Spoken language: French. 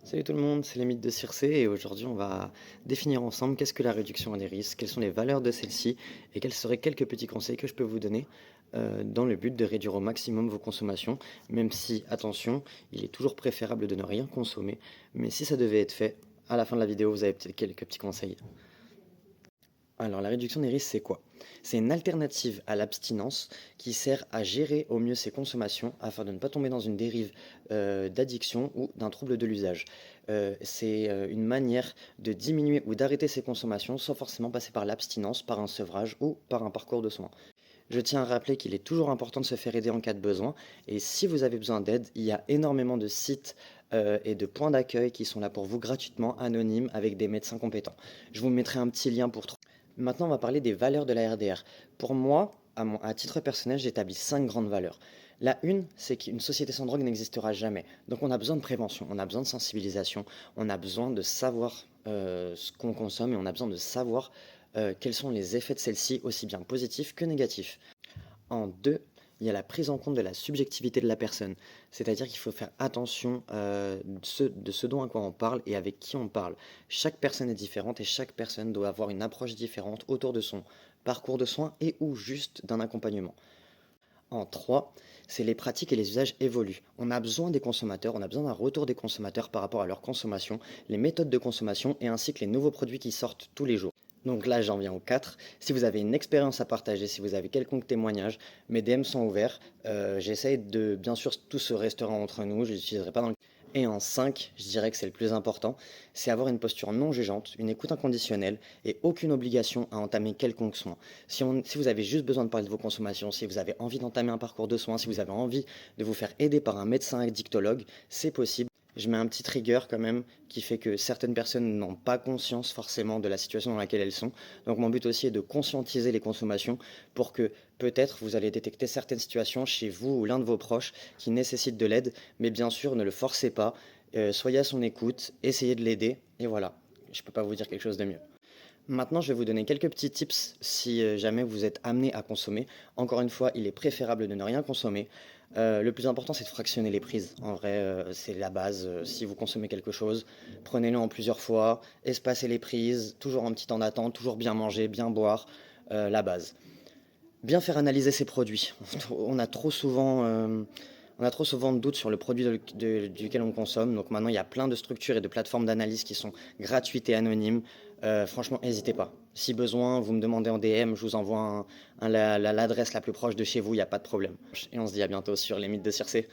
Salut tout le monde, c'est les mythes de Circé et aujourd'hui on va définir ensemble qu'est-ce que la réduction des risques, quelles sont les valeurs de celle-ci et quels seraient quelques petits conseils que je peux vous donner dans le but de réduire au maximum vos consommations, même si, attention, il est toujours préférable de ne rien consommer, mais si ça devait être fait, à la fin de la vidéo vous avez peut-être quelques petits conseils. Alors, la réduction des risques, c'est quoi? C'est une alternative à l'abstinence qui sert à gérer au mieux ses consommations afin de ne pas tomber dans une dérive d'addiction ou d'un trouble de l'usage. C'est une manière de diminuer ou d'arrêter ses consommations sans forcément passer par l'abstinence, par un sevrage ou par un parcours de soins. Je tiens à rappeler qu'il est toujours important de se faire aider en cas de besoin et si vous avez besoin d'aide, il y a énormément de sites et de points d'accueil qui sont là pour vous gratuitement, anonymes, avec des médecins compétents. Je vous mettrai un petit lien pour trouver. Maintenant, on va parler des valeurs de la RDR. Pour moi, à titre personnel, j'établis 5 grandes valeurs. La une, c'est qu'une société sans drogue n'existera jamais. Donc on a besoin de prévention, on a besoin de sensibilisation, on a besoin de savoir ce qu'on consomme et on a besoin de savoir quels sont les effets de celle-ci, aussi bien positifs que négatifs. En deux, il y a la prise en compte de la subjectivité de la personne. C'est-à-dire qu'il faut faire attention de ce dont à quoi on parle et avec qui on parle. Chaque personne est différente et chaque personne doit avoir une approche différente autour de son parcours de soins et ou juste d'un accompagnement. En 3, c'est les pratiques et les usages évoluent. On a besoin des consommateurs, on a besoin d'un retour des consommateurs par rapport à leur consommation, les méthodes de consommation et ainsi que les nouveaux produits qui sortent tous les jours. Donc là, j'en viens au 4. Si vous avez une expérience à partager, si vous avez quelconque témoignage, mes DM sont ouverts. J'essaye de, bien sûr, tout se restera entre nous, je l'utiliserai pas dans le... Et en 5, je dirais que c'est le plus important, c'est avoir une posture non jugeante, une écoute inconditionnelle et aucune obligation à entamer quelconque soin. Si vous avez juste besoin de parler de vos consommations, si vous avez envie d'entamer un parcours de soins, si vous avez envie de vous faire aider par un médecin addictologue, c'est possible. Je mets un petit trigger quand même qui fait que certaines personnes n'ont pas conscience forcément de la situation dans laquelle elles sont. Donc mon but aussi est de conscientiser les consommations pour que peut-être vous allez détecter certaines situations chez vous ou l'un de vos proches qui nécessitent de l'aide, mais bien sûr ne le forcez pas, soyez à son écoute, essayez de l'aider et voilà, je ne peux pas vous dire quelque chose de mieux. Maintenant, je vais vous donner quelques petits tips si jamais vous êtes amené à consommer. Encore une fois, il est préférable de ne rien consommer. Le plus important, c'est de fractionner les prises. En vrai, c'est la base. Si vous consommez quelque chose, prenez-le en plusieurs fois, espacez les prises, toujours en petit temps d'attente, toujours bien manger, bien boire, la base. Bien faire analyser ses produits. On a trop souvent, on a trop souvent de doutes sur le produit duquel on consomme. Donc maintenant, il y a plein de structures et de plateformes d'analyse qui sont gratuites et anonymes. Franchement, n'hésitez pas. Si besoin, vous me demandez en DM, je vous envoie l'adresse la plus proche de chez vous, il n'y a pas de problème. Et on se dit à bientôt sur les mythes de Circé.